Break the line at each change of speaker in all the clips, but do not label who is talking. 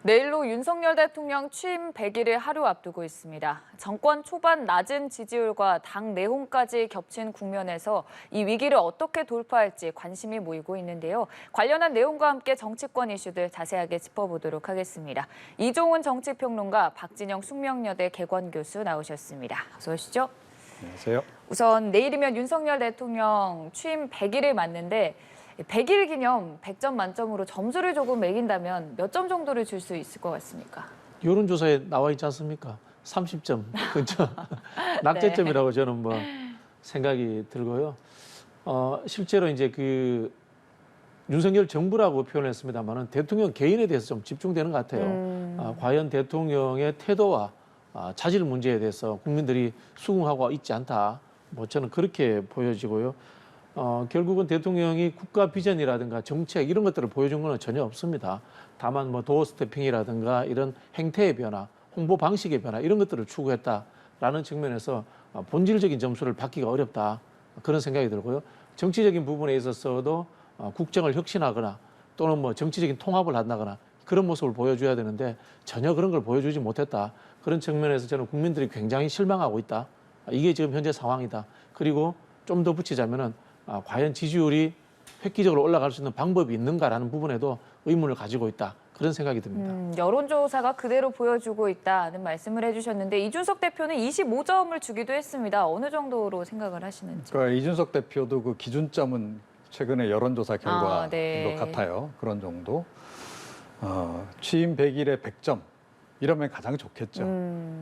내일로 윤석열 대통령 취임 100일을 하루 앞두고 있습니다. 정권 초반 낮은 지지율과 당 내홍까지 겹친 국면에서 이 위기를 어떻게 돌파할지 관심이 모이고 있는데요. 관련한 내용과 함께 정치권 이슈들 자세하게 짚어보도록 하겠습니다. 이종훈 정치평론가, 박진영 숙명여대 개관교수 나오셨습니다. 어서 오시죠.
안녕하세요.
우선 내일이면 윤석열 대통령 취임 100일을 맞는데 100일 기념 100점 만점으로 점수를 조금 매긴다면 몇 점 정도를 줄 수 있을 것 같습니까?
여론조사에 나와 있지 않습니까? 30점 근처 낙제점이라고 저는 뭐 생각이 들고요. 실제로 이제 그 윤석열 정부라고 표현했습니다만은 대통령 개인에 대해서 좀 집중되는 것 같아요. 과연 대통령의 태도와 자질 문제에 대해서 국민들이 수긍하고 있지 않다. 뭐 저는 그렇게 보여지고요. 결국은 대통령이 국가 비전이라든가 정책 이런 것들을 보여준 건 전혀 없습니다. 다만 뭐 도어 스태핑이라든가 이런 행태의 변화, 홍보 방식의 변화 이런 것들을 추구했다라는 측면에서 본질적인 점수를 받기가 어렵다. 그런 생각이 들고요. 정치적인 부분에 있어서도 국정을 혁신하거나 또는 뭐 정치적인 통합을 한다거나 그런 모습을 보여줘야 되는데 전혀 그런 걸 보여주지 못했다. 그런 측면에서 저는 국민들이 굉장히 실망하고 있다. 이게 지금 현재 상황이다. 그리고 좀 더 붙이자면은 과연 지지율이 획기적으로 올라갈 수 있는 방법이 있는가라는 부분에도 의문을 가지고 있다. 그런 생각이 듭니다.
여론조사가 그대로 보여주고 있다는 말씀을 해주셨는데 이준석 대표는 25점을 주기도 했습니다. 어느 정도로 생각을 하시는지.
그러니까 이준석 대표도 그 기준점은 최근에 여론조사 결과인
네.
것 같아요. 그런 정도. 취임 100일에 100점 이러면 가장 좋겠죠.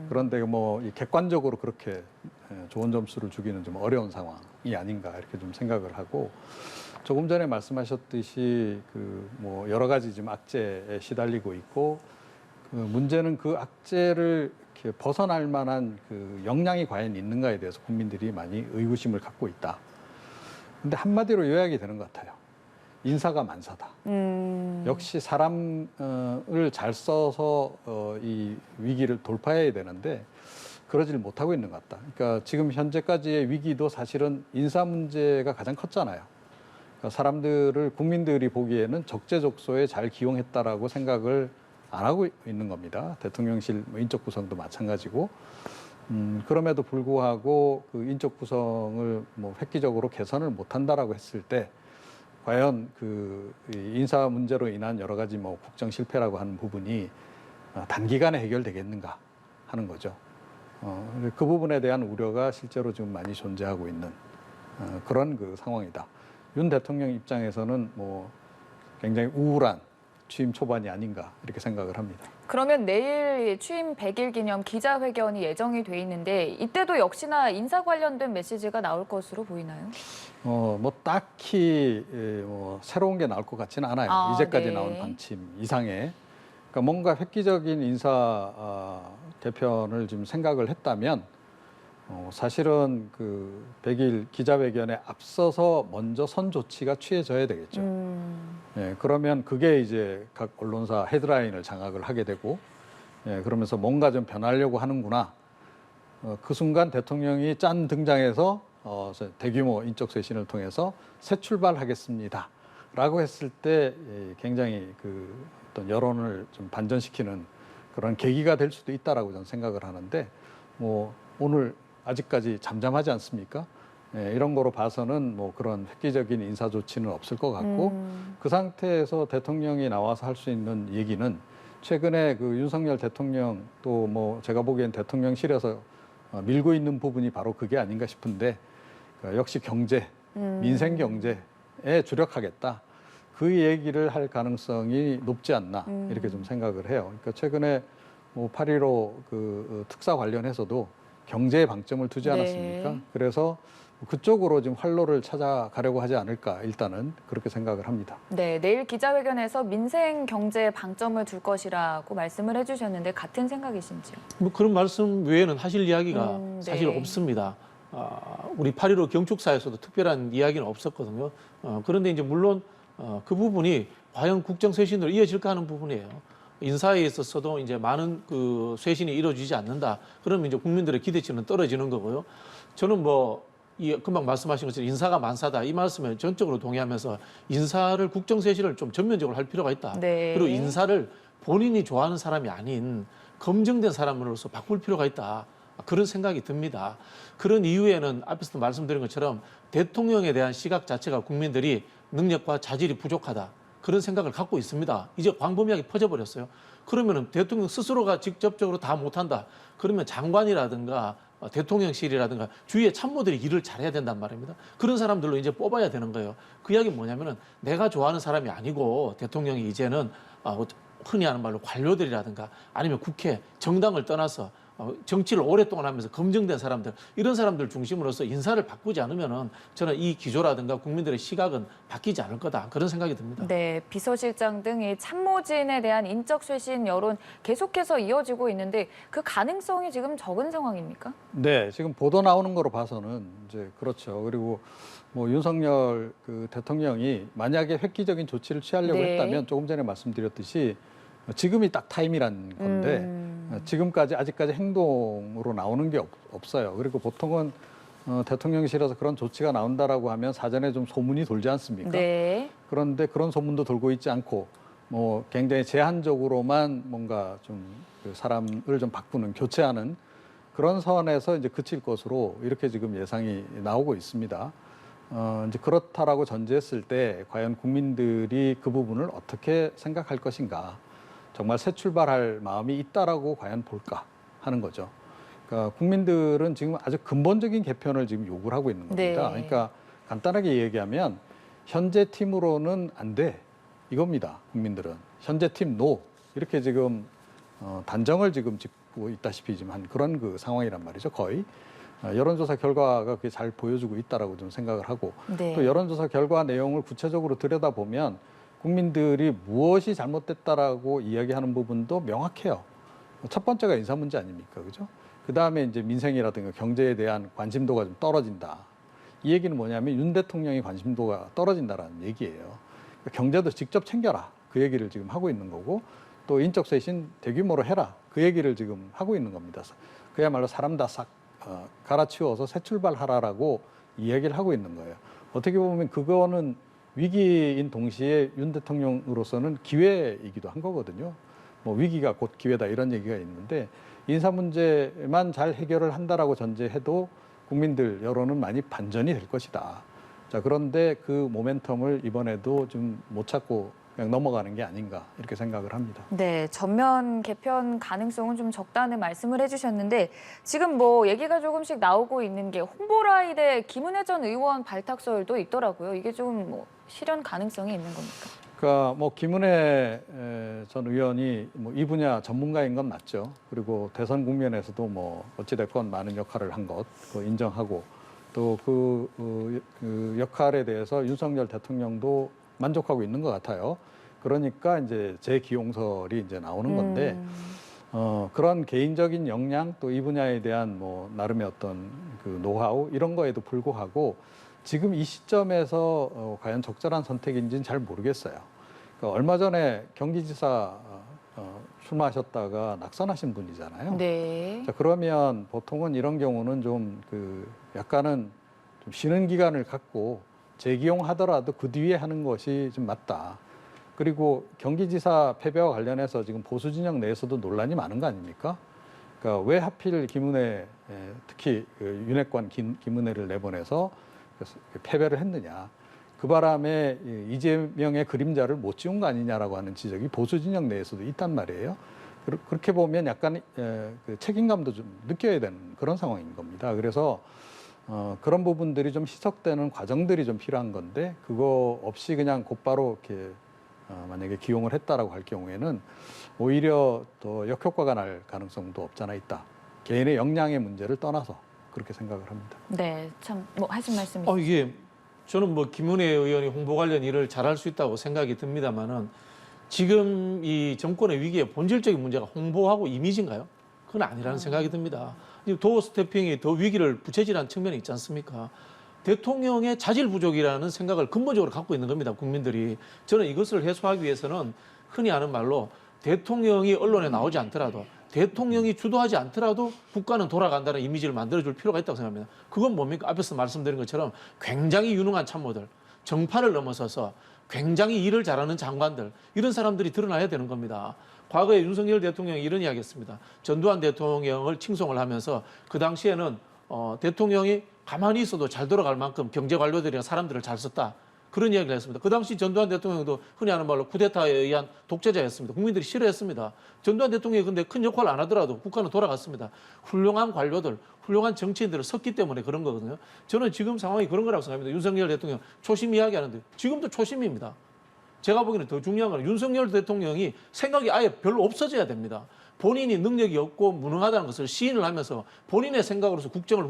그런데 뭐 객관적으로 그렇게 좋은 점수를 주기는 좀 어려운 상황이 아닌가 이렇게 좀 생각을 하고, 조금 전에 말씀하셨듯이 그 뭐 여러 가지 지금 악재에 시달리고 있고, 그 문제는 그 악재를 이렇게 벗어날 만한 그 역량이 과연 있는가에 대해서 국민들이 많이 의구심을 갖고 있다. 근데 한마디로 요약이 되는 것 같아요. 인사가 만사다. 역시 사람을 잘 써서 이 위기를 돌파해야 되는데 그러지를 못하고 있는 것 같다. 그러니까 지금 현재까지의 위기도 사실은 인사 문제가 가장 컸잖아요. 그러니까 사람들을, 국민들이 보기에는 적재적소에 잘 기용했다라고 생각을 안 하고 있는 겁니다. 대통령실 인적 구성도 마찬가지고. 그럼에도 불구하고 그 인적 구성을 뭐 획기적으로 개선을 못한다라고 했을 때 과연 그 인사 문제로 인한 여러 가지 뭐 국정 실패라고 하는 부분이 단기간에 해결되겠는가 하는 거죠. 그 부분에 대한 우려가 실제로 지금 많이 존재하고 있는 그런 그 상황이다. 윤 대통령 입장에서는 뭐 굉장히 우울한 취임 초반이 아닌가 이렇게 생각을 합니다.
그러면 내일 취임 100일 기념 기자회견이 예정이 돼 있는데 이때도 역시나 인사 관련된 메시지가 나올 것으로 보이나요?
뭐 딱히 뭐 새로운 게 나올 것 같지는 않아요. 이제까지
네.
나온 방침 이상의. 그러니까 뭔가 획기적인 인사 개편을 지금 생각을 했다면 사실은 그 100일 기자회견에 앞서서 먼저 선 조치가 취해져야 되겠죠. 예, 그러면 그게 이제 각 언론사 헤드라인을 장악을 하게 되고, 그러면서 뭔가 좀 변하려고 하는구나. 그 순간 대통령이 짠 등장해서 대규모 인적 쇄신을 통해서 새 출발하겠습니다. 라고 했을 때 굉장히 그 어떤 여론을 좀 반전시키는 그런 계기가 될 수도 있다라고 저는 생각을 하는데, 뭐 오늘 아직까지 잠잠하지 않습니까? 이런 거로 봐서는 뭐 그런 획기적인 인사 조치는 없을 것 같고, 그 상태에서 대통령이 나와서 할 수 있는 얘기는 최근에 그 윤석열 대통령 또 뭐 제가 보기엔 대통령실에서 밀고 있는 부분이 바로 그게 아닌가 싶은데, 역시 경제, 민생 경제에 주력하겠다. 그 얘기를 할 가능성이 높지 않나 이렇게 좀 생각을 해요. 그러니까 최근에 뭐 8.15 그 특사 관련해서도 경제에 방점을 두지 않았습니까?
네.
그래서 그쪽으로 지금 활로를 찾아가려고 하지 않을까 일단은 그렇게 생각을 합니다.
네, 내일 기자회견에서 민생 경제에 방점을 둘 것이라고 말씀을 해주셨는데 같은 생각이신지요?
뭐 그런 말씀 외에는 하실 이야기가 사실
네.
없습니다. 우리 8.15 경축사에서도 특별한 이야기는 없었거든요. 그런데 이제 물론 그 부분이 과연 국정 쇄신으로 이어질까 하는 부분이에요. 인사에 있어서도 이제 많은 그 쇄신이 이루어지지 않는다. 그러면 이제 국민들의 기대치는 떨어지는 거고요. 저는 뭐 금방 말씀하신 것처럼 인사가 만사다 이 말씀에 전적으로 동의하면서 인사를 국정 쇄신을 좀 전면적으로 할 필요가 있다.
네.
그리고 인사를 본인이 좋아하는 사람이 아닌 검증된 사람으로서 바꿀 필요가 있다. 그런 생각이 듭니다. 그런 이유에는 앞에서도 말씀드린 것처럼 대통령에 대한 시각 자체가 국민들이 능력과 자질이 부족하다. 그런 생각을 갖고 있습니다. 이제 광범위하게 퍼져버렸어요. 그러면 대통령 스스로가 직접적으로 다 못한다. 그러면 장관이라든가 대통령실이라든가 주위의 참모들이 일을 잘해야 된단 말입니다. 그런 사람들로 이제 뽑아야 되는 거예요. 그 이야기 뭐냐면은 내가 좋아하는 사람이 아니고 대통령이 이제는 흔히 하는 말로 관료들이라든가 아니면 국회, 정당을 떠나서 정치를 오랫동안 하면서 검증된 사람들, 이런 사람들 중심으로서 인사를 바꾸지 않으면은 저는 이 기조라든가 국민들의 시각은 바뀌지 않을 거다. 그런 생각이 듭니다.
네, 비서실장 등 이 참모진에 대한 인적 쇄신 여론 계속해서 이어지고 있는데 그 가능성이 지금 적은 상황입니까?
네, 지금 보도 나오는 거로 봐서는 이제 그렇죠. 그리고 뭐 윤석열 그 대통령이 만약에 획기적인 조치를 취하려고
네.
했다면 조금 전에 말씀드렸듯이 지금이 딱 타임이란 건데 지금까지 아직까지 행동으로 나오는 게 없어요. 그리고 보통은 대통령실에서 그런 조치가 나온다라고 하면 사전에 좀 소문이 돌지 않습니까?
네.
그런데 그런 소문도 돌고 있지 않고 뭐 굉장히 제한적으로만 뭔가 좀그 사람을 좀 바꾸는 교체하는 그런 선에서 이제 그칠 것으로 이렇게 지금 예상이 나오고 있습니다. 이제 그렇다라고 전제했을 때 과연 국민들이 그 부분을 어떻게 생각할 것인가? 정말 새 출발할 마음이 있다라고 과연 볼까 하는 거죠. 그러니까 국민들은 지금 아주 근본적인 개편을 지금 요구를 하고 있는 겁니다.
네.
그러니까 간단하게 얘기하면 현재 팀으로는 안 돼. 이겁니다. 국민들은. 현재 팀 노. 이렇게 지금 단정을 지금 짓고 있다시피 지금 한 그런 그 상황이란 말이죠. 거의. 여론조사 결과가 그게 잘 보여주고 있다라고 좀 생각을 하고
네.
또 여론조사 결과 내용을 구체적으로 들여다보면 국민들이 무엇이 잘못됐다라고 이야기하는 부분도 명확해요. 첫 번째가 인사 문제 아닙니까, 그죠? 그 다음에 이제 민생이라든가 경제에 대한 관심도가 좀 떨어진다. 이 얘기는 뭐냐면 윤 대통령의 관심도가 떨어진다라는 얘기예요. 그러니까 경제도 직접 챙겨라. 그 얘기를 지금 하고 있는 거고 또 인적 쇄신 대규모로 해라. 그 얘기를 지금 하고 있는 겁니다. 그야말로 사람 다 싹 갈아치워서 새 출발하라라고 이야기를 하고 있는 거예요. 어떻게 보면 그거는 위기인 동시에 윤 대통령으로서는 기회이기도 한 거거든요. 뭐 위기가 곧 기회다 이런 얘기가 있는데 인사 문제만 잘 해결을 한다라고 전제해도 국민들 여론은 많이 반전이 될 것이다. 자, 그런데 그 모멘텀을 이번에도 좀 못 찾고 그냥 넘어가는 게 아닌가 이렇게 생각을 합니다.
네, 전면 개편 가능성은 좀 적다는 말씀을 해주셨는데 지금 뭐 얘기가 조금씩 나오고 있는 게 홍보라일에 김은혜 전 의원 발탁설도 있더라고요. 이게 좀 뭐 실현 가능성이 있는 겁니까?
그러니까 뭐 김은혜 전 의원이 뭐 이 분야 전문가인 건 맞죠. 그리고 대선 국면에서도 뭐 어찌됐건 많은 역할을 한 것 인정하고 또 그 역할에 대해서 윤석열 대통령도 만족하고 있는 것 같아요. 그러니까 이제 재기용설이 이제 나오는 건데 그런 개인적인 역량 또 이 분야에 대한 뭐 나름의 어떤 그 노하우 이런 거에도 불구하고 지금 이 시점에서 과연 적절한 선택인지는 잘 모르겠어요. 그러니까 얼마 전에 경기지사 술 마셨다가 낙선하신 분이잖아요.
네.
자, 그러면 보통은 이런 경우는 좀 그 약간은 좀 쉬는 기간을 갖고 재기용하더라도 그 뒤에 하는 것이 좀 맞다. 그리고 경기지사 패배와 관련해서 지금 보수 진영 내에서도 논란이 많은 거 아닙니까? 그러니까 왜 하필 김은혜, 특히 윤핵관 김은혜를 내보내서 패배를 했느냐. 그 바람에 이재명의 그림자를 못 지운 거 아니냐라고 하는 지적이 보수 진영 내에서도 있단 말이에요. 그렇게 보면 약간 그 책임감도 좀 느껴야 되는 그런 상황인 겁니다. 그래서 그런 부분들이 좀 희석되는 과정들이 좀 필요한 건데 그거 없이 그냥 곧바로 이렇게 만약에 기용을 했다라고 할 경우에는 오히려 더 역효과가 날 가능성도 없잖아 있다. 개인의 역량의 문제를 떠나서 그렇게 생각을 합니다.
네, 참 뭐 하신 말씀이
이게 저는 뭐 김은혜 의원이 홍보 관련 일을 잘할 수 있다고 생각이 듭니다만은 지금 이 정권의 위기의 본질적인 문제가 홍보하고 이미지인가요? 그건 아니라는 생각이 듭니다. 도어 스태핑이 더 위기를 부채질한 측면이 있지 않습니까? 대통령의 자질 부족이라는 생각을 근본적으로 갖고 있는 겁니다, 국민들이. 저는 이것을 해소하기 위해서는 흔히 하는 말로 대통령이 언론에 나오지 않더라도 대통령이 주도하지 않더라도 국가는 돌아간다는 이미지를 만들어줄 필요가 있다고 생각합니다. 그건 뭡니까? 앞에서 말씀드린 것처럼 굉장히 유능한 참모들, 정파를 넘어서서 굉장히 일을 잘하는 장관들, 이런 사람들이 드러나야 되는 겁니다. 과거에 윤석열 대통령이 이런 이야기했습니다. 전두환 대통령을 칭송을 하면서 그 당시에는 대통령이 가만히 있어도 잘 돌아갈 만큼 경제 관료들이나 사람들을 잘 썼다. 그런 이야기를 했습니다. 그 당시 전두환 대통령도 흔히 하는 말로 쿠데타에 의한 독재자였습니다. 국민들이 싫어했습니다. 전두환 대통령이 근데 큰 역할을 안 하더라도 국가는 돌아갔습니다. 훌륭한 관료들, 훌륭한 정치인들을 섰기 때문에 그런 거거든요. 저는 지금 상황이 그런 거라고 생각합니다. 윤석열 대통령 초심 이야기하는데 지금도 초심입니다. 제가 보기에는 더 중요한 건 윤석열 대통령이 생각이 아예 별로 없어져야 됩니다. 본인이 능력이 없고 무능하다는 것을 시인을 하면서 본인의 생각으로서 국정을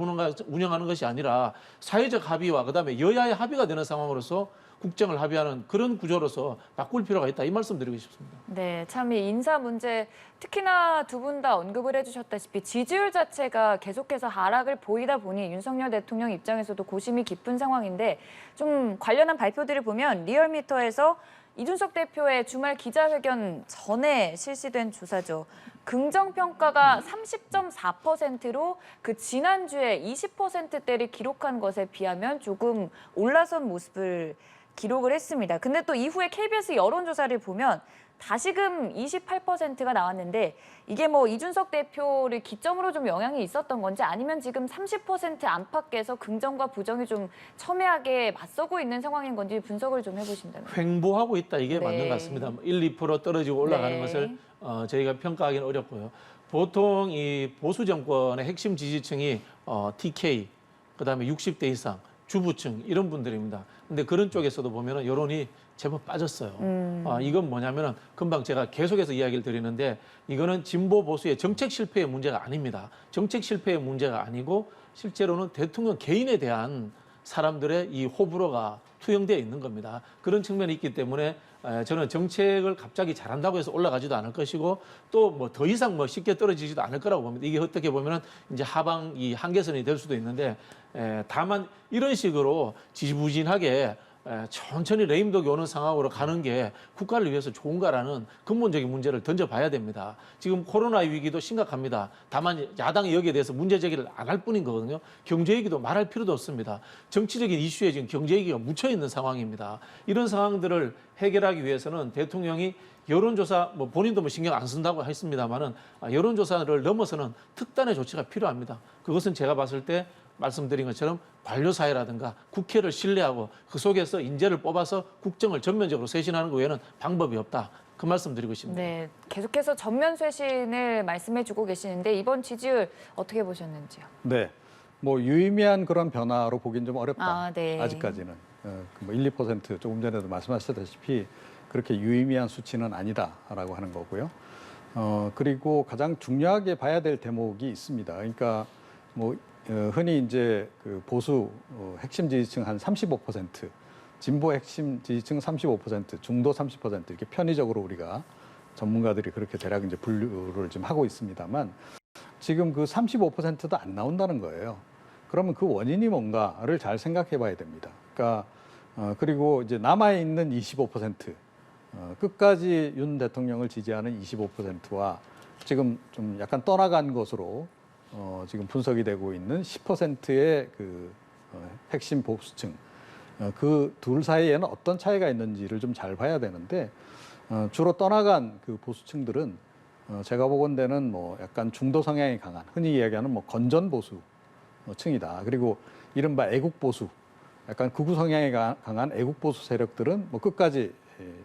운영하는 것이 아니라 사회적 합의와 그다음에 여야의 합의가 되는 상황으로서 국정을 합의하는 그런 구조로서 바꿀 필요가 있다. 이 말씀 드리고 싶습니다.
네, 참 이 인사 문제 특히나 두 분 다 언급을 해주셨다시피 지지율 자체가 계속해서 하락을 보이다 보니 윤석열 대통령 입장에서도 고심이 깊은 상황인데 좀 관련한 발표들을 보면 리얼미터에서 이준석 대표의 주말 기자회견 전에 실시된 조사죠. 긍정평가가 30.4%로 그 지난주에 20%대를 기록한 것에 비하면 조금 올라선 모습을 기록을 했습니다. 근데 또 이후에 KBS 여론조사를 보면 다시금 28%가 나왔는데 이게 뭐 이준석 대표를 기점으로 좀 영향이 있었던 건지 아니면 지금 30% 안팎에서 긍정과 부정이 좀 첨예하게 맞서고 있는 상황인 건지 분석을 좀 해보신다면.
횡보하고 있다. 이게
네.
맞는 것 같습니다. 1, 2% 떨어지고 올라가는
네.
것을 저희가 평가하기는 어렵고요. 보통 이 보수 정권의 핵심 지지층이 TK, 그다음에 60대 이상, 주부층 이런 분들입니다. 근데 그런 쪽에서도 보면은 여론이 제법 빠졌어요. 이건 뭐냐면은 금방 제가 계속해서 이야기를 드리는데 이거는 진보 보수의 정책 실패의 문제가 아닙니다. 정책 실패의 문제가 아니고 실제로는 대통령 개인에 대한 사람들의 이 호불호가 투영되어 있는 겁니다. 그런 측면이 있기 때문에 저는 정책을 갑자기 잘한다고 해서 올라가지도 않을 것이고 또 뭐 더 이상 뭐 쉽게 떨어지지도 않을 거라고 봅니다. 이게 어떻게 보면은 이제 하방 이 한계선이 될 수도 있는데 다만 이런 식으로 지지부진하게 천천히 레임덕이 오는 상황으로 가는 게 국가를 위해서 좋은가라는 근본적인 문제를 던져봐야 됩니다. 지금 코로나 위기도 심각합니다. 다만 야당이 여기에 대해서 문제 제기를 안 할 뿐인 거거든요. 경제 얘기도 말할 필요도 없습니다. 정치적인 이슈에 지금 경제 얘기가 묻혀 있는 상황입니다. 이런 상황들을 해결하기 위해서는 대통령이 여론조사, 뭐 본인도 뭐 신경 안 쓴다고 했습니다만은 여론조사를 넘어서는 특단의 조치가 필요합니다. 그것은 제가 봤을 때 말씀드린 것처럼 관료사회라든가 국회를 신뢰하고 그 속에서 인재를 뽑아서 국정을 전면적으로 쇄신하는 것 외에는 방법이 없다. 그 말씀 드리고 싶습니다.
네, 계속해서 전면 쇄신을 말씀해주고 계시는데 이번 지지율 어떻게 보셨는지요?
네, 뭐 유의미한 그런 변화로 보긴 좀 어렵다.
네.
아직까지는 뭐 1, 2% 조금 전에도 말씀하셨다시피 그렇게 유의미한 수치는 아니다라고 하는 거고요. 그리고 가장 중요하게 봐야 될 대목이 있습니다. 그러니까 뭐 흔히 이제 그 보수 핵심 지지층 한 35%, 진보 핵심 지지층 35%, 중도 30% 이렇게 편의적으로 우리가 전문가들이 그렇게 대략 이제 분류를 좀 하고 있습니다만 지금 그 35%도 안 나온다는 거예요. 그러면 그 원인이 뭔가를 잘 생각해 봐야 됩니다. 그러니까 그리고 이제 남아 있는 25%, 끝까지 윤 대통령을 지지하는 25%와 지금 좀 약간 떠나간 것으로 지금 분석이 되고 있는 10%의 그 핵심 보수층, 그 둘 사이에는 어떤 차이가 있는지를 좀 잘 봐야 되는데 주로 떠나간 그 보수층들은 제가 보건대는 뭐 약간 중도 성향이 강한, 흔히 이야기하는 뭐 건전 보수층이다. 그리고 이른바 애국 보수, 약간 극우 성향이 강한 애국 보수 세력들은 뭐 끝까지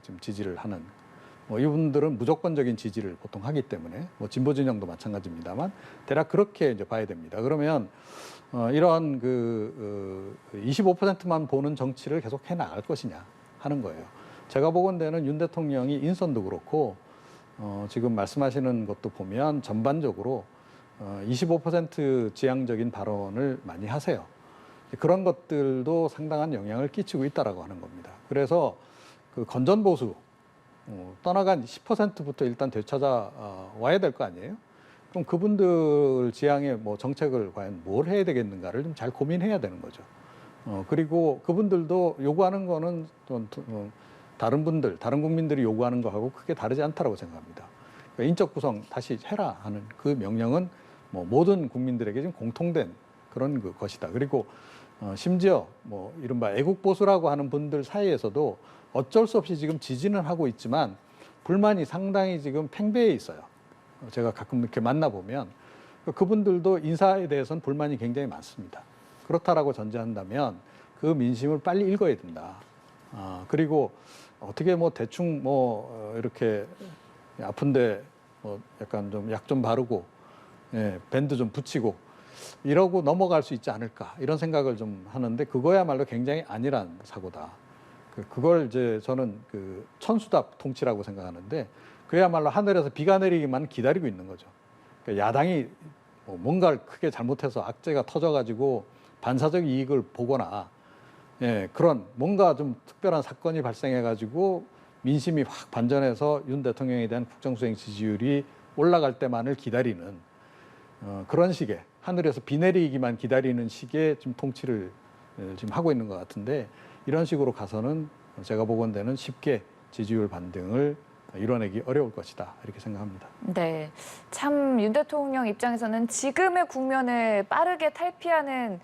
지금 지지를 하는. 뭐 이분들은 무조건적인 지지를 보통 하기 때문에 뭐 진보 진영도 마찬가지입니다만 대략 그렇게 이제 봐야 됩니다. 그러면 이런 그 25%만 보는 정치를 계속 해 나갈 것이냐 하는 거예요. 제가 보건대는 윤 대통령이 인선도 그렇고 지금 말씀하시는 것도 보면 전반적으로 25% 지향적인 발언을 많이 하세요. 그런 것들도 상당한 영향을 끼치고 있다라고 하는 겁니다. 그래서 그 건전 보수 떠나간 10%부터 일단 되찾아 와야 될 거 아니에요? 그럼 그분들 지향의 뭐 정책을 과연 뭘 해야 되겠는가를 좀 잘 고민해야 되는 거죠. 그리고 그분들도 요구하는 거는 다른 분들, 다른 국민들이 요구하는 거하고 크게 다르지 않다라고 생각합니다. 그러니까 인적 구성 다시 해라 하는 그 명령은 뭐 모든 국민들에게 지금 공통된 그런 그 것이다. 그리고 심지어 뭐 이른바 애국 보수라고 하는 분들 사이에서도 어쩔 수 없이 지금 지지는 하고 있지만 불만이 상당히 지금 팽배해 있어요. 제가 가끔 이렇게 만나보면 그분들도 인사에 대해서는 불만이 굉장히 많습니다. 그렇다라고 전제한다면 그 민심을 빨리 읽어야 된다. 그리고 어떻게 뭐 대충 뭐 이렇게 아픈데 뭐 약간 좀 약 좀 바르고 밴드 좀 붙이고 이러고 넘어갈 수 있지 않을까 이런 생각을 좀 하는데 그거야말로 굉장히 안일한 사고다. 그걸 이제 저는 그 천수답 통치라고 생각하는데 그야말로 하늘에서 비가 내리기만 기다리고 있는 거죠. 그러니까 야당이 뭔가를 크게 잘못해서 악재가 터져가지고 반사적 이익을 보거나 그런 뭔가 좀 특별한 사건이 발생해가지고 민심이 확 반전해서 윤 대통령에 대한 국정수행 지지율이 올라갈 때만을 기다리는 그런 식의 하늘에서 비 내리기만 기다리는 식의 지금 통치를 지금 하고 있는 것 같은데 이런 식으로 가서는 제가 보건대는 쉽게 지지율 반등을 이뤄내기 어려울 것이다 이렇게 생각합니다.
네, 참 윤 대통령 입장에서는 지금의 국면을 빠르게 탈피하는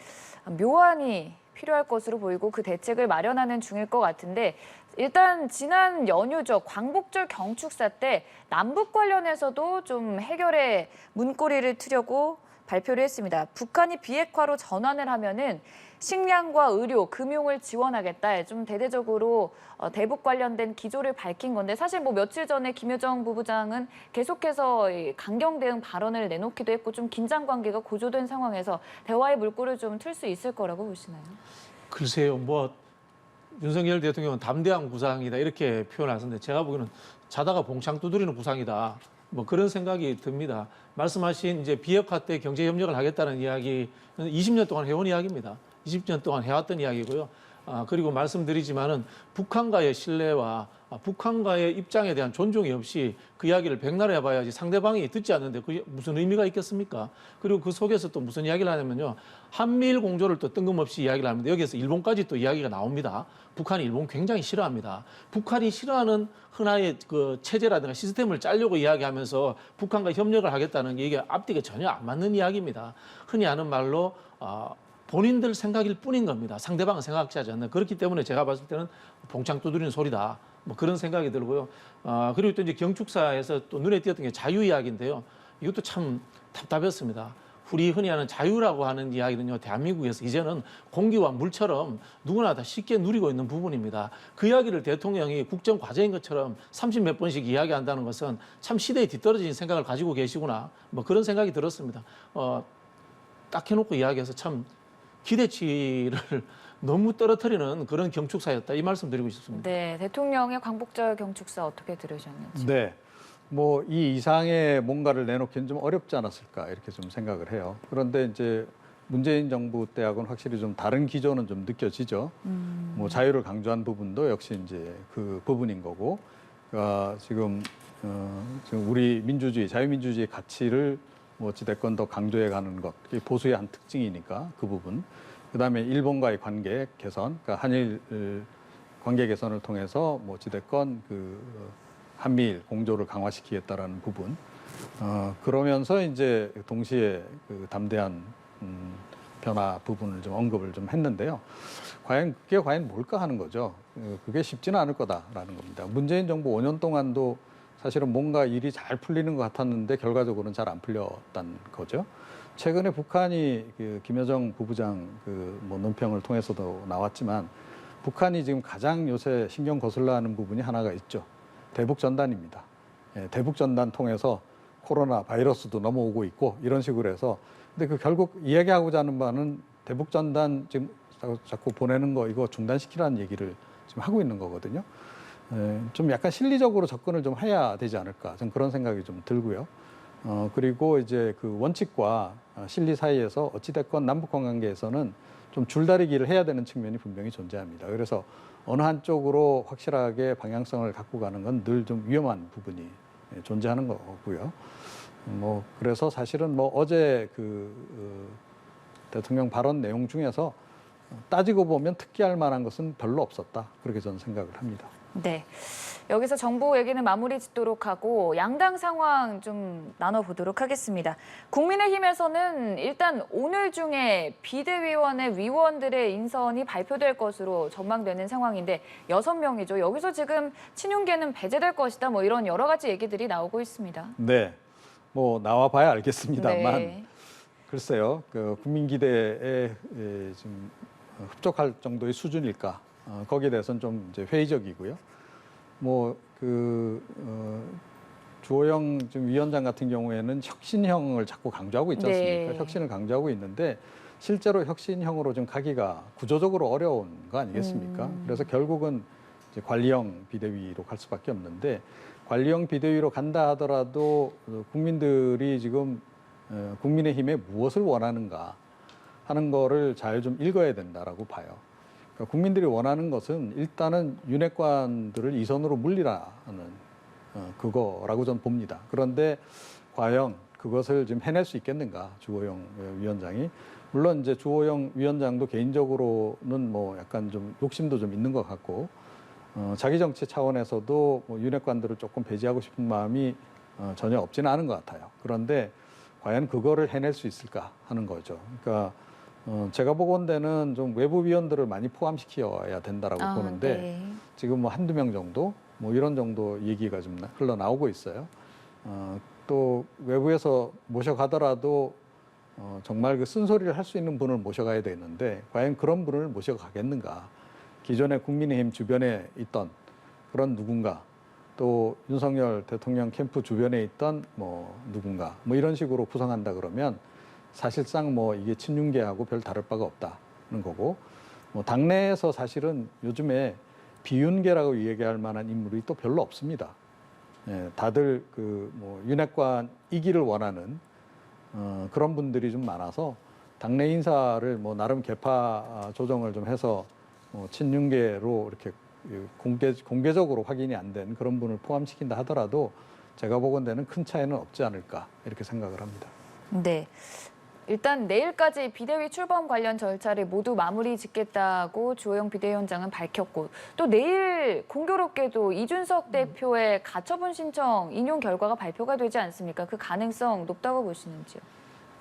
묘안이 필요할 것으로 보이고 그 대책을 마련하는 중일 것 같은데 일단 지난 연휴죠. 광복절 경축사 때 남북 관련해서도 좀 해결의 문고리를 트려고 발표를 했습니다. 북한이 비핵화로 전환을 하면은 식량과 의료, 금융을 지원하겠다. 좀 대대적으로 대북 관련된 기조를 밝힌 건데 사실 뭐 며칠 전에 김여정 부부장은 계속해서 이 강경 대응 발언을 내놓기도 했고 좀 긴장 관계가 고조된 상황에서 대화의 물꼬를 좀 틀 수 있을 거라고 보시나요?
글쎄요, 뭐 윤석열 대통령은 담대한 구상이다 이렇게 표현하셨는데 제가 보기에는 자다가 봉창 두드리는 구상이다. 뭐 그런 생각이 듭니다. 말씀하신 이제 비핵화 때 경제 협력을 하겠다는 이야기는 20년 동안 해온 이야기입니다. 20년 동안 해왔던 이야기고요. 그리고 말씀드리지만은 북한과의 신뢰와 북한과의 입장에 대한 존중이 없이 그 이야기를 백날 해봐야지 상대방이 듣지 않는데 그게 무슨 의미가 있겠습니까? 그리고 그 속에서 또 무슨 이야기를 하냐면요. 한미일 공조를 또 뜬금없이 이야기를 합니다. 여기에서 일본까지 또 이야기가 나옵니다. 북한이 일본 굉장히 싫어합니다. 북한이 싫어하는 흔하의 그 체제라든가 시스템을 짜려고 이야기하면서 북한과 협력을 하겠다는 게 이게 앞뒤가 전혀 안 맞는 이야기입니다. 흔히 하는 말로 본인들 생각일 뿐인 겁니다. 상대방은 생각하지 않는. 그렇기 때문에 제가 봤을 때는 봉창 두드리는 소리다. 뭐 그런 생각이 들고요. 그리고 또 이제 경축사에서 또 눈에 띄었던 게 자유 이야기인데요. 이것도 참 답답했습니다. 우리 흔히 하는 자유라고 하는 이야기는요, 대한민국에서 이제는 공기와 물처럼 누구나 다 쉽게 누리고 있는 부분입니다. 그 이야기를 대통령이 국정 과제인 것처럼 30몇 번씩 이야기한다는 것은 참 시대에 뒤떨어진 생각을 가지고 계시구나. 뭐 그런 생각이 들었습니다. 딱 해놓고 이야기해서 참 기대치를 너무 떨어뜨리는 그런 경축사였다. 이 말씀 드리고 싶습니다.
네, 대통령의 광복절 경축사 어떻게 들으셨는지.
네. 뭐 이 이상의 뭔가를 내놓기는 좀 어렵지 않았을까 이렇게 좀 생각을 해요. 그런데 이제 문재인 정부 때하고는 확실히 좀 다른 기조는 좀 느껴지죠. 뭐 자유를 강조한 부분도 역시 이제 그 부분인 거고, 지금 우리 민주주의, 자유민주주의 가치를 뭐 어찌됐건 더 강조해 가는 것, 그게 보수의 한 특징이니까 그 부분. 그다음에 일본과의 관계 개선, 그러니까 한일 관계 개선을 통해서 뭐 어찌됐건 그 한미일 공조를 강화시키겠다라는 부분. 그러면서 이제 동시에 그 담대한 변화 부분을 좀 언급을 좀 했는데요. 그게 과연 뭘까 하는 거죠. 그게 쉽지는 않을 거다라는 겁니다. 문재인 정부 5년 동안도 사실은 뭔가 일이 잘 풀리는 것 같았는데 결과적으로는 잘 안 풀렸다는 거죠. 최근에 북한이 그 김여정 부부장 그 뭐 논평을 통해서도 나왔지만 북한이 지금 가장 요새 신경 거슬러 하는 부분이 하나가 있죠. 대북 전단입니다. 대북 전단 통해서 코로나 바이러스도 넘어오고 있고 이런 식으로 해서 근데 그 결국 이야기하고자 하는 바는 대북 전단 지금 자꾸 보내는 거 이거 중단시키라는 얘기를 지금 하고 있는 거거든요. 좀 약간 실리적으로 접근을 좀 해야 되지 않을까 저는 그런 생각이 좀 들고요. 그리고 이제 그 원칙과 실리 사이에서 어찌됐건 남북한 관계에서는 좀 줄다리기를 해야 되는 측면이 분명히 존재합니다. 그래서 어느 한쪽으로 확실하게 방향성을 갖고 가는 건 늘 좀 위험한 부분이 존재하는 거고요. 뭐 그래서 사실은 뭐 어제 대통령 발언 내용 중에서 따지고 보면 특기할 만한 것은 별로 없었다. 그렇게 저는 생각을 합니다.
네. 여기서 정부 얘기는 마무리 짓도록 하고 양당 상황 좀 나눠보도록 하겠습니다. 국민의힘에서는 일단 오늘 중에 비대위원회 위원들의 인선이 발표될 것으로 전망되는 상황인데 6명이죠. 여기서 지금 친윤계는 배제될 것이다. 뭐 이런 여러 가지 얘기들이 나오고 있습니다.
네, 뭐 나와 봐야 알겠습니다만
네.
글쎄요, 그 국민 기대에 좀 흡족할 정도의 수준일까? 거기에 대해서는 좀 이제 회의적이고요. 주호영 지금 위원장 같은 경우에는 혁신형을 자꾸 강조하고 있지 않습니까?
네.
혁신을 강조하고 있는데 실제로 혁신형으로 좀 가기가 구조적으로 어려운 거 아니겠습니까? 그래서 결국은 이제 관리형 비대위로 갈 수밖에 없는데 관리형 비대위로 간다 하더라도 국민들이 지금 국민의힘에 무엇을 원하는가 하는 거를 잘 좀 읽어야 된다라고 봐요. 그러니까 국민들이 원하는 것은 일단은 윤핵관들을 이선으로 물리라는 그거라고 저는 봅니다. 그런데 과연 그것을 지금 해낼 수 있겠는가, 주호영 위원장이. 물론 이제 주호영 위원장도 개인적으로는 뭐 약간 좀 욕심도 좀 있는 것 같고, 자기 정치 차원에서도 뭐 윤핵관들을 조금 배제하고 싶은 마음이 전혀 없지는 않은 것 같아요. 그런데 과연 그거를 해낼 수 있을까 하는 거죠. 그러니까 제가 보건대는 좀 외부 위원들을 많이 포함시켜야 된다라고 보는데
네.
지금 뭐 한두 명 정도 뭐 이런 정도 얘기가 좀 흘러나오고 있어요. 또 외부에서 모셔가더라도 정말 그 쓴소리를 할 수 있는 분을 모셔가야 되는데 과연 그런 분을 모셔가겠는가. 기존에 국민의힘 주변에 있던 그런 누군가 또 윤석열 대통령 캠프 주변에 있던 뭐 누군가 뭐 이런 식으로 구성한다 그러면 사실상 뭐 이게 친윤계하고 별 다를 바가 없다는 거고 뭐 당내에서 사실은 요즘에 비윤계라고 얘기할 만한 인물이 또 별로 없습니다. 예, 다들 그 뭐 윤핵관이기를 원하는 그런 분들이 좀 많아서 당내 인사를 뭐 나름 계파 조정을 좀 해서 친윤계로 이렇게 공개적으로 확인이 안 된 그런 분을 포함시킨다 하더라도 제가 보건대는 큰 차이는 없지 않을까 이렇게 생각을 합니다.
네. 일단 내일까지 비대위 출범 관련 절차를 모두 마무리 짓겠다고 주호영 비대위원장은 밝혔고 또 내일 공교롭게도 이준석 대표의 가처분 신청 인용 결과가 발표가 되지 않습니까? 그 가능성 높다고 보시는지요?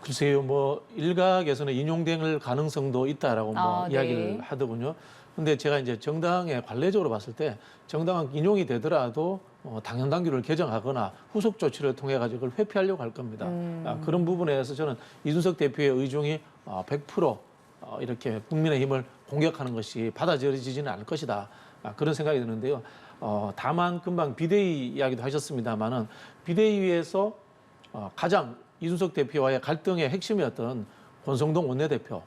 글쎄요, 뭐 일각에서는 인용될 가능성도 있다라고 뭐
네.
이야기를 하더군요. 근데 제가 이제 정당의 관례적으로 봤을 때 정당은 인용이 되더라도 당연 당규를 개정하거나 후속 조치를 통해 가지고 그걸 회피하려고 할 겁니다. 그런 부분에서 저는 이준석 대표의 의중이 100% 이렇게 국민의힘을 공격하는 것이 받아들여지지는 않을 것이다. 그런 생각이 드는데요. 다만 금방 비대위 이야기도 하셨습니다만은 비대위에서 가장 이준석 대표와의 갈등의 핵심이었던 권성동 원내대표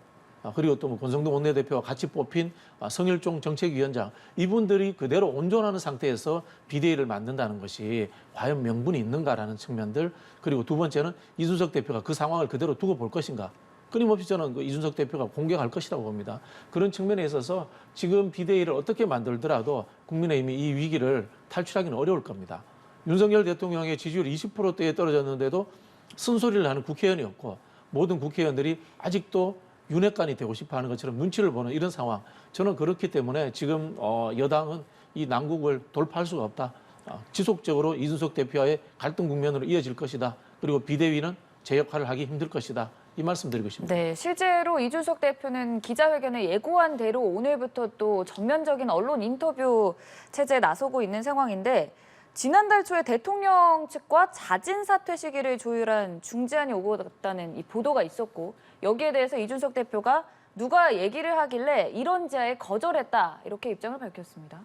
그리고 또 권성동 원내대표와 같이 뽑힌 성일종 정책위원장 이분들이 그대로 온전하는 상태에서 비대위를 만든다는 것이 과연 명분이 있는가라는 측면들 그리고 두 번째는 이준석 대표가 그 상황을 그대로 두고 볼 것인가 끊임없이 저는 그 이준석 대표가 공격할 것이라고 봅니다. 그런 측면에 있어서 지금 비대위를 어떻게 만들더라도 국민의힘이 이 위기를 탈출하기는 어려울 겁니다. 윤석열 대통령의 지지율이 20%대에 떨어졌는데도 쓴소리를 하는 국회의원이었고 모든 국회의원들이 아직도 윤핵관이 되고 싶어하는 것처럼 눈치를 보는 이런 상황. 저는 그렇기 때문에 지금 여당은 이 난국을 돌파할 수가 없다. 지속적으로 이준석 대표와의 갈등 국면으로 이어질 것이다. 그리고 비대위는 제 역할을 하기 힘들 것이다. 이 말씀 드리고 싶습니다.
네, 실제로 이준석 대표는 기자회견에 예고한 대로 오늘부터 또 전면적인 언론 인터뷰 체제에 나서고 있는 상황인데 지난달 초에 대통령 측과 자진 사퇴 시기를 조율한 중재안이 오고 갔다는 이 보도가 있었고 여기에 대해서 이준석 대표가 누가 얘기를 하길래 이런 제안에 거절했다 이렇게 입장을 밝혔습니다.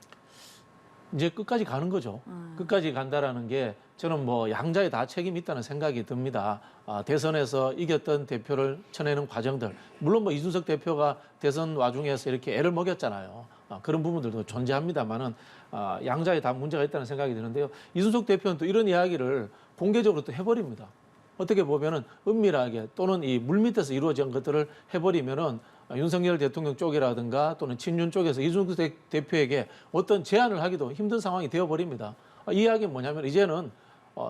이제 끝까지 가는 거죠. 끝까지 간다라는 게 저는 뭐 양자에 다 책임이 있다는 생각이 듭니다. 대선에서 이겼던 대표를 쳐내는 과정들. 물론 뭐 이준석 대표가 대선 와중에서 이렇게 애를 먹였잖아요. 그런 부분들도 존재합니다만은 양자에 다 문제가 있다는 생각이 드는데요. 이준석 대표는 또 이런 이야기를 공개적으로 또 해버립니다. 어떻게 보면은 은밀하게 또는 이 물밑에서 이루어진 것들을 해버리면은 윤석열 대통령 쪽이라든가 또는 친윤 쪽에서 이준석 대표에게 어떤 제안을 하기도 힘든 상황이 되어버립니다. 이 이야기는 뭐냐면 이제는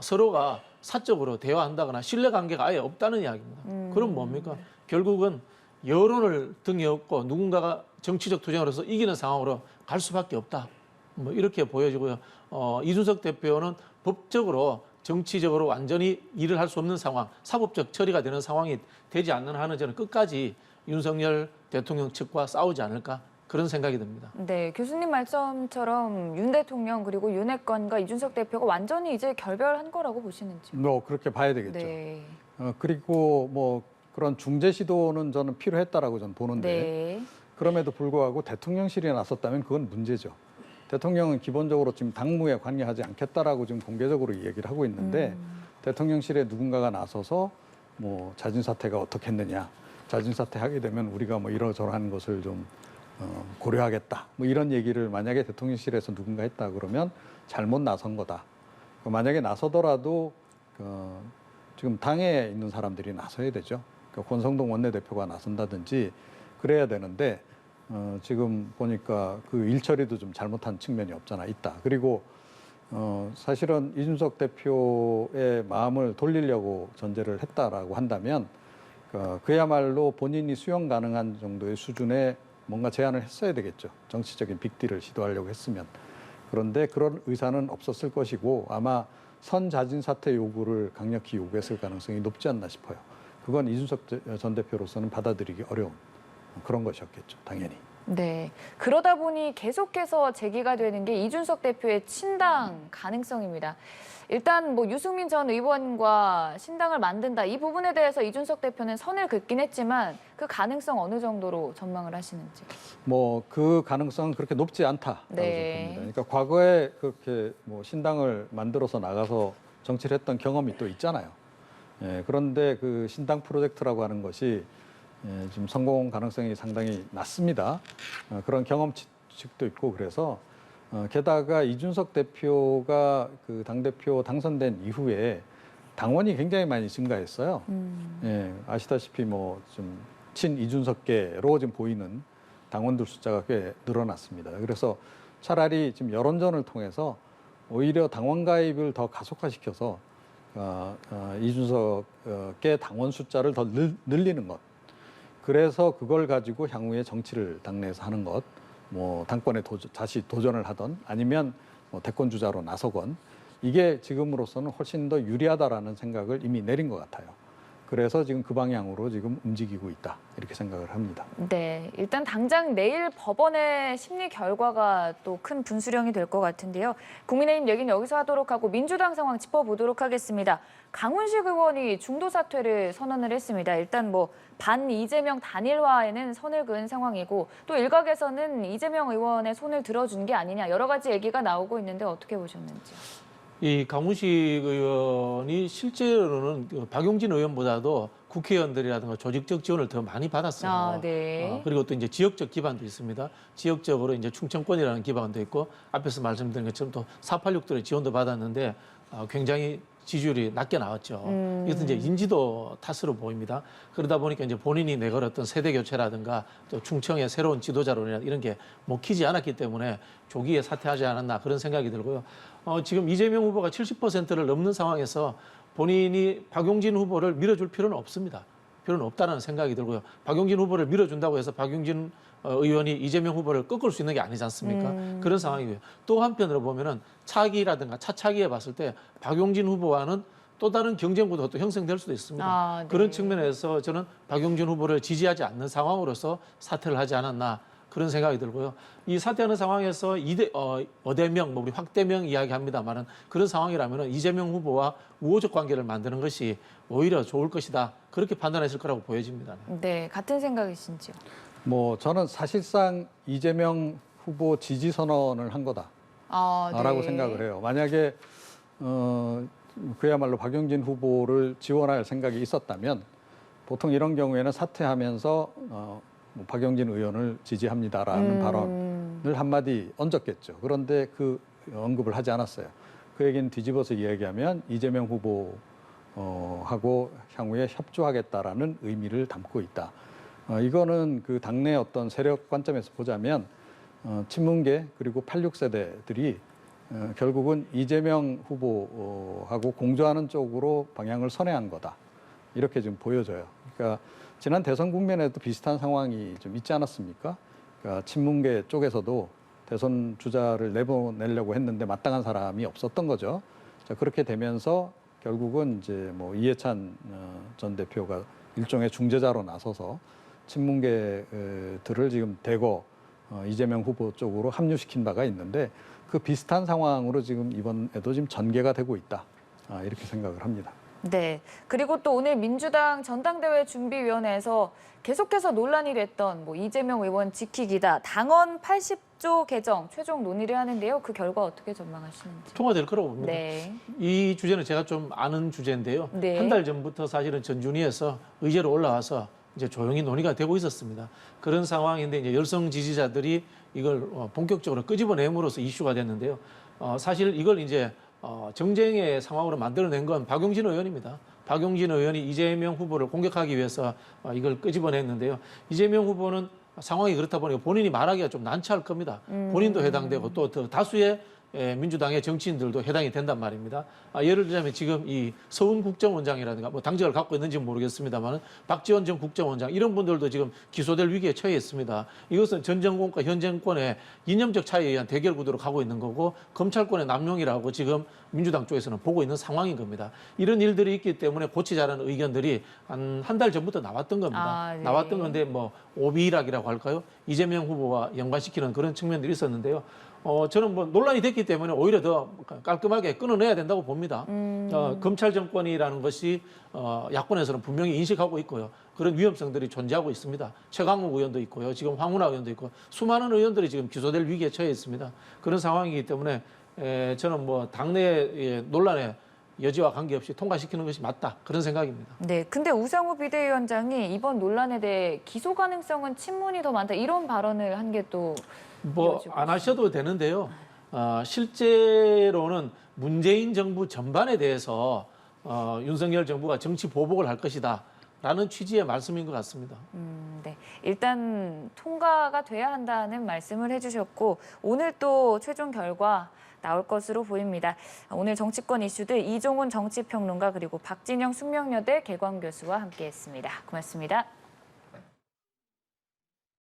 서로가 사적으로 대화한다거나 신뢰관계가 아예 없다는 이야기입니다. 그럼 뭡니까? 결국은 여론을 등에 업고 누군가가 정치적 투쟁으로서 이기는 상황으로 갈 수밖에 없다. 뭐 이렇게 보여지고요. 이준석 대표는 법적으로 정치적으로 완전히 일을 할 수 없는 상황, 사법적 처리가 되는 상황이 되지 않는 한은 저는 끝까지 윤석열 대통령 측과 싸우지 않을까 그런 생각이 듭니다.
네, 교수님 말씀처럼 윤 대통령 그리고 윤핵관과 이준석 대표가 완전히 이제 결별한 거라고 보시는지요?
뭐 그렇게 봐야 되겠죠.
네.
그리고 뭐 그런 중재 시도는 저는 필요했다라고 저는 보는데
네.
그럼에도 불구하고 대통령실이 나섰다면 그건 문제죠. 대통령은 기본적으로 지금 당무에 관여하지 않겠다라고 지금 공개적으로 얘기를 하고 있는데 대통령실에 누군가가 나서서 뭐 자진 사퇴가 어떻겠느냐, 자진 사퇴하게 되면 우리가 뭐 이러저러한 것을 좀 고려하겠다. 뭐 이런 얘기를 만약에 대통령실에서 누군가 했다 그러면 잘못 나선 거다. 만약에 나서더라도 지금 당에 있는 사람들이 나서야 되죠. 권성동 원내대표가 나선다든지 그래야 되는데 지금 보니까 그 일처리도 좀 잘못한 측면이 없잖아 있다. 그리고 사실은 이준석 대표의 마음을 돌리려고 전제를 했다라고 한다면 그야말로 본인이 수용 가능한 정도의 수준의 뭔가 제안을 했어야 되겠죠. 정치적인 빅딜을 시도하려고 했으면. 그런데 그런 의사는 없었을 것이고 아마 선자진 사퇴 요구를 강력히 요구했을 가능성이 높지 않나 싶어요. 그건 이준석 전 대표로서는 받아들이기 어려운 그런 것이었겠죠, 당연히.
네. 그러다 보니 계속해서 제기가 되는 게 이준석 대표의 친당 가능성입니다. 일단 뭐 유승민 전 의원과 신당을 만든다 이 부분에 대해서 이준석 대표는 선을 긋긴 했지만 그 가능성 어느 정도로 전망을 하시는지.
뭐 그 가능성은 그렇게 높지 않다라고
네.
봅니다. 그러니까 과거에 그렇게 뭐 신당을 만들어서 나가서 정치를 했던 경험이 또 있잖아요. 예, 그런데 그 신당 프로젝트라고 하는 것이 지금 성공 가능성이 상당히 낮습니다. 그런 경험칙도 있고 그래서 게다가 이준석 대표가 그 당대표 당선된 이후에 당원이 굉장히 많이 증가했어요. 예, 아시다시피 뭐 좀 친 이준석계로 지금 보이는 당원들 숫자가 꽤 늘어났습니다. 그래서 차라리 지금 여론전을 통해서 오히려 당원 가입을 더 가속화시켜서 이준석계 당원 숫자를 더 늘리는 것. 그래서 그걸 가지고 향후에 정치를 당내에서 하는 것, 뭐 당권에 다시 도전을 하던 아니면 뭐 대권 주자로 나서건 이게 지금으로서는 훨씬 더 유리하다라는 생각을 이미 내린 것 같아요. 그래서 지금 그 방향으로 지금 움직이고 있다 이렇게 생각을 합니다.
네, 일단 당장 내일 법원의 심리 결과가 또 큰 분수령이 될 것 같은데요. 국민의힘 얘기는 여기서 하도록 하고 민주당 상황 짚어보도록 하겠습니다. 강훈식 의원이 중도 사퇴를 선언을 했습니다. 일단 뭐 반 이재명 단일화에는 선을 그은 상황이고 또 일각에서는 이재명 의원의 손을 들어준 게 아니냐 여러 가지 얘기가 나오고 있는데 어떻게 보셨는지요?
이 강훈식 의원이 실제로는 그 박용진 의원보다도 국회의원들이라든가 조직적 지원을 더 많이 받았어요.
아, 네.
그리고 또 이제 지역적 기반도 있습니다. 지역적으로 이제 충청권이라는 기반도 있고 앞에서 말씀드린 것처럼 또 486들의 지원도 받았는데 굉장히 지지율이 낮게 나왔죠. 이것은 이제 인지도 탓으로 보입니다. 그러다 보니까 이제 본인이 내걸었던 세대 교체라든가 또 충청의 새로운 지도자론이나 이런 게 먹히지 않았기 때문에 조기에 사퇴하지 않았나 그런 생각이 들고요. 지금 이재명 후보가 70%를 넘는 상황에서 본인이 박용진 후보를 밀어줄 필요는 없습니다. 필요는 없다는 생각이 들고요. 박용진 후보를 밀어준다고 해서 박용진 의원이 이재명 후보를 꺾을 수 있는 게 아니지 않습니까? 그런 상황이고요. 또 한편으로 보면은 차기라든가 차차기에 봤을 때 박용진 후보와는 또 다른 경쟁 구도가 또 형성될 수도 있습니다.
아, 네.
그런 측면에서 저는 박용진 후보를 지지하지 않는 상황으로서 사퇴를 하지 않았나 그런 생각이 들고요. 이 사퇴하는 상황에서 어대명, 우리 확대명 이야기합니다만은 그런 상황이라면은 이재명 후보와 우호적 관계를 만드는 것이 오히려 좋을 것이다. 그렇게 판단했을 거라고 보여집니다.
네, 같은 생각이신지요?
뭐 저는 사실상 이재명 후보 지지 선언을 한 거다라고
네.
생각을 해요. 만약에 그야말로 박용진 후보를 지원할 생각이 있었다면 보통 이런 경우에는 사퇴하면서 뭐 박용진 의원을 지지합니다라는 발언을 한마디 얹었겠죠. 그런데 그 언급을 하지 않았어요. 그 얘기는 뒤집어서 이야기하면 이재명 후보하고 향후에 협조하겠다라는 의미를 담고 있다. 이거는 그 당내 어떤 세력 관점에서 보자면 친문계 그리고 86세대들이 결국은 이재명 후보하고 공조하는 쪽으로 방향을 선회한 거다. 이렇게 좀 보여져요. 그러니까 지난 대선 국면에도 비슷한 상황이 좀 있지 않았습니까? 그러니까 친문계 쪽에서도 대선 주자를 내보내려고 했는데 마땅한 사람이 없었던 거죠. 자, 그렇게 되면서 결국은 이제 뭐 이해찬 전 대표가 일종의 중재자로 나서서 친문계들을 지금 대거 이재명 후보 쪽으로 합류시킨 바가 있는데 그 비슷한 상황으로 지금 이번에도 지금 전개가 되고 있다. 이렇게 생각을 합니다.
네. 그리고 또 오늘 민주당 전당대회 준비위원회에서 계속해서 논란이 됐던 뭐 이재명 의원 지키기다, 당헌 80조 개정 최종 논의를 하는데요. 그 결과 어떻게 전망하시는지.
통과될 거라고 봅니다.
네.
이 주제는 제가 좀 아는 주제인데요.
네.
한 달 전부터 사실은 전준위에서 의제로 올라와서 이제 조용히 논의가 되고 있었습니다. 그런 상황인데 이제 열성 지지자들이 이걸 본격적으로 끄집어냄으로써 이슈가 됐는데요. 사실 이걸 이제 정쟁의 상황으로 만들어낸 건 박용진 의원입니다. 박용진 의원이 이재명 후보를 공격하기 위해서 이걸 끄집어냈는데요. 이재명 후보는 상황이 그렇다 보니까 본인이 말하기가 좀 난처할 겁니다. 본인도 해당되고 또 다수의 민주당의 정치인들도 해당이 된단 말입니다. 예를 들자면 지금 이 서훈 국정원장이라든가 뭐 당직을 갖고 있는지는 모르겠습니다만 박지원 전 국정원장 이런 분들도 지금 기소될 위기에 처해 있습니다. 이것은 전 정권과 현 정권의 이념적 차이에 의한 대결 구도로 가고 있는 거고 검찰권의 남용이라고 지금 민주당 쪽에서는 보고 있는 상황인 겁니다. 이런 일들이 있기 때문에 고치자라는 의견들이 한 달 전부터 나왔던 겁니다.
네.
나왔던 건데 뭐 오비락이라고 할까요? 이재명 후보와 연관시키는 그런 측면들이 있었는데요. 저는 뭐 논란이 됐기 때문에 오히려 더 깔끔하게 끊어내야 된다고 봅니다. 검찰 정권이라는 것이 야권에서는 분명히 인식하고 있고요. 그런 위험성들이 존재하고 있습니다. 최강욱 의원도 있고요. 지금 황운하 의원도 있고 수많은 의원들이 지금 기소될 위기에 처해 있습니다. 그런 상황이기 때문에 저는 뭐 당내 논란에 여지와 관계없이 통과시키는 것이 맞다. 그런 생각입니다.
네. 근데 우상호 비대위원장이 이번 논란에 대해 기소 가능성은 친문이 더 많다, 이런 발언을 한 게 또
뭐 안 하셔도 되는데요. 실제로는 문재인 정부 전반에 대해서 윤석열 정부가 정치 보복을 할 것이다라는 취지의 말씀인 것 같습니다.
네. 일단 통과가 돼야 한다는 말씀을 해주셨고 오늘 또 최종 결과 나올 것으로 보입니다. 오늘 정치권 이슈들 이종훈 정치평론가 그리고 박진영 숙명여대 개광교수와 함께했습니다. 고맙습니다.